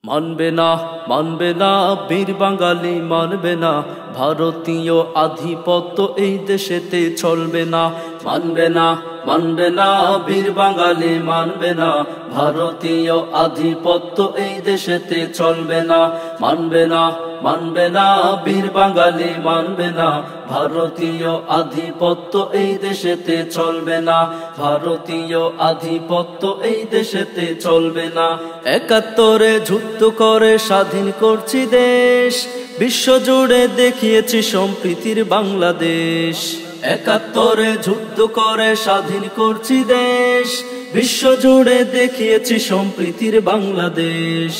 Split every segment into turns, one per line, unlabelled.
মানবে না, মানবে না, বীর বাঙালি মানবে না, ভারতীয় আধিপত্য এই দেশেতে চলবে না। মানবে না, মানবে না, বীর বাঙালি মানবে না, ভারতীয় আধিপত্য এই দেশেতে চলবে না। মানবে না, মানবে না, বীর বাঙালি মানবে না, ভারতীয় আধিপত্য এই দেশেতে চলবে না। ভারতীয় আধিপত্য এই দেশেতে চলবে না। ৭১-এ যুদ্ধ করে স্বাধীন করছি দেশ, বিশ্বজুড়ে দেখিয়েছি সম্প্রীতির বাংলাদেশ। ৭১-এ যুদ্ধ করে স্বাধীন করছি দেশ, বিশ্বজুড়ে দেখিয়েছি সম্প্রীতির বাংলাদেশ।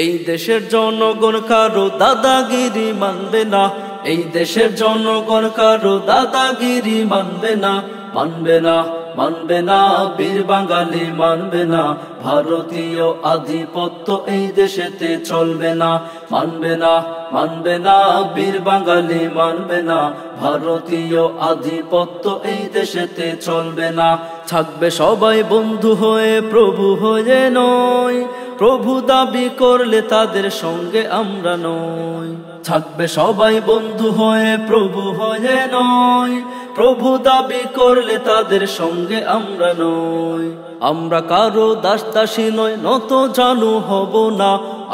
এই দেশের জনগণ কারো দাদাগিরি মানবে না, এই দেশের জনগণ কারো দাদাগিরি মানবে না। মানবে না, মানবে না, বীর বাঙালি মানবে না, ভারতীয় আধিপত্য এই দেশেতে চলবে না। মানবে না, মানবে না, বীর বাঙালি মানবে না, ভারতীয় আধিপত্য এই দেশেতে চলবে না। থাকবে সবাই বন্ধু হয়ে, প্রভু হয়ে নয়, প্রভু দাবি করলে তাদের সঙ্গে আমরা নই। থাকবে সবাই বন্ধু হয়ে, প্রভু হয়ে নয়, প্রভু দাবি করলে তাদের সঙ্গে আমরা নই। আমরা কারো দাস দাসী নয়, নত জানু হব না,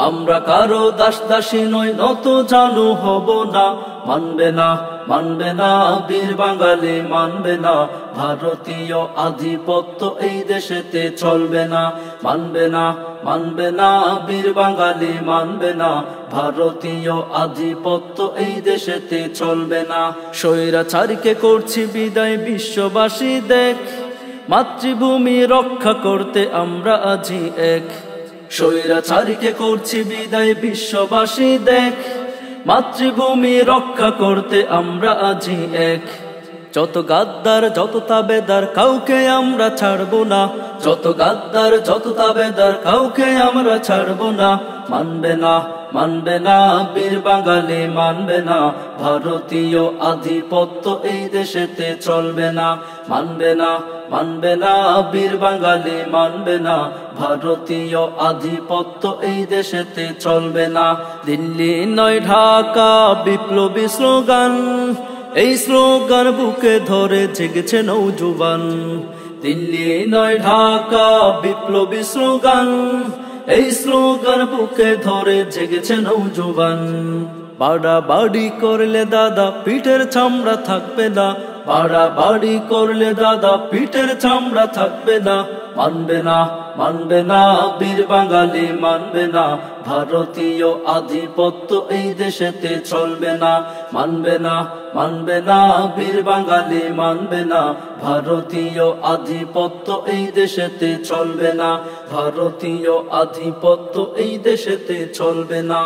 আমরা কারো দাস দাসী নয়, নত জানু হব না। মানবে না, মানবে না, বীর বাঙালি মানবে না, ভারতীয় আধিপত্য এই দেশেতে চলবে না। মানবে না, মানবে না, বীর বাঙালি মানবে না, ভারতীয় আধিপত্য এই দেশেতে চলবে না। স্বৈরাচারীকে করছি বিদায়, বিশ্ববাসী দেখ, মাতৃভূমি রক্ষা করতে আমরা আজি এক। স্বৈরাচারীকে করছি বিদায়, বিশ্ববাসী দেখ, মাতৃভূমি রক্ষা করতে আমরা আজি এক। যত গাদ্দার যত তাবেদার কাউকে আমরা ছাড়বো না, যত গাদ্দার যত তাবেদার কাউকে আমরা ছাড়বো না। মানবে না, মানবে না, বীর বাঙালি মানবে না, ভারতীয় আধিপত্য এই দেশেতে চলবে না। মানবে না, মানবে না, বীর বাঙালি মানবে না, ভারতীয় আধিপত্য এই দেশেতে চলবে না। দিল্লি নয় ঢাকা বিপ্লবী স্লোগান, এই স্লোগান বুকে ধরে জেগেছে নৌজওয়ান। দিল্লি নয় ঢাকা বিপ্লবী স্লোগান, এই স্লোগান বুকে ধরে জেগেছে নৌজওয়ান। বাড়াবাড়ি করলে দাদা পিঠের চামড়া থাকবে না, বাড়াবাড়ি করলে দাদা পিঠের চামড়া থাকবে না। মানবে না, মানবে না, বীর বাঙালি মানবে না, ভারতীয় আধিপত্য এই দেশেতে চলবে না। মানবে না, মানবে না, বীর বাঙালি মানবে না, ভারতীয় আধিপত্য এই দেশেতে চলবে না। ভারতীয় আধিপত্য এই দেশেতে চলবে না।